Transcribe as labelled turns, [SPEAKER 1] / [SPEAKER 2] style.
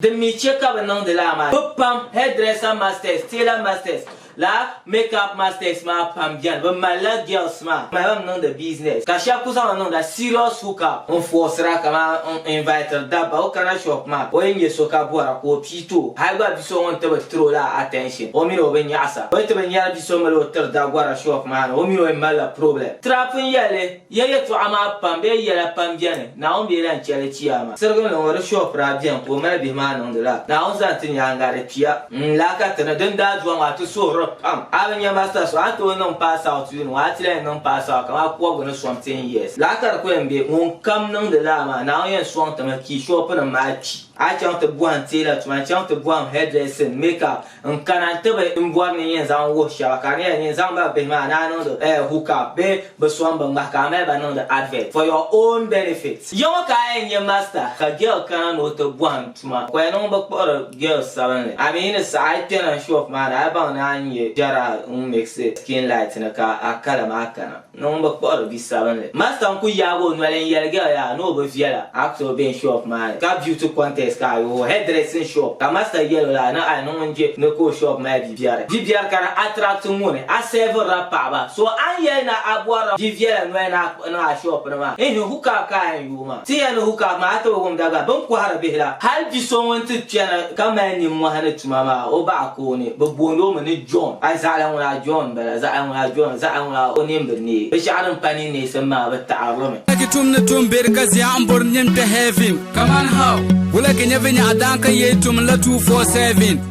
[SPEAKER 1] The me check up and on the lama. Pam, hairdresser masters, tailor masters. La makeup masters ma pam bien, but my love girls ma. My own non the business. Kasha kusa non the serious hookup. On force ra kama on invite daba o kana shop ma. O yenye soka bora ko pito. Haiba biso on te betro la attention. O mino ben yasa. O te ben yara biso malo ter da gwara shop ma. O mino e mala problem. Trapin yale, yeye to ama pam be yala pam bien. Na on be lan chele chiama. Sergon no wora shop ra bien ko mala bi ma non de la. Na on zantin ya ngare pia. La ka tena den da jwa wa to so I've your master, so I told them pass out you know, I tell them pass out. I walk on something years. Like I couldn't be won't come none the lama. Now you're swung to make you show up on a match. I chant to go and tailor to my chant to go and hairdressing, makeup, and can I tell it in 1 million and wash your career in Zamba be man. I know the hookup, be, but swamble macameba on the advert for your own benefits. Your guy and your master, a girl cannot to one to my when on the girls suddenly. I mean, a side ten and shop man, I bound 9 years. Jara mix it skin light in a car, a calamakana. No but be suddenly. Master Uncle Yago, Nwelling Yelga, no but yellow, actual being shop man. Got beauty contest. Hairdressing shop. The master yellow line. I know no go shop my VBR. VBR can attract money. I save a rapaba. So I yell a board of VBR when I shop. And you hook up kind you man. See and hook up my home daga. Don't quite be here. I'll be someone to channel. Come in 100 to mama. Obacone. But Bono and John. I saw I John, but as I want John, as I want on him the knee. Which I don't penny names and ma but I woman.
[SPEAKER 2] Like it to the tomb because I'm born to heaven. Come on, how? Will I can never adanka ye to 247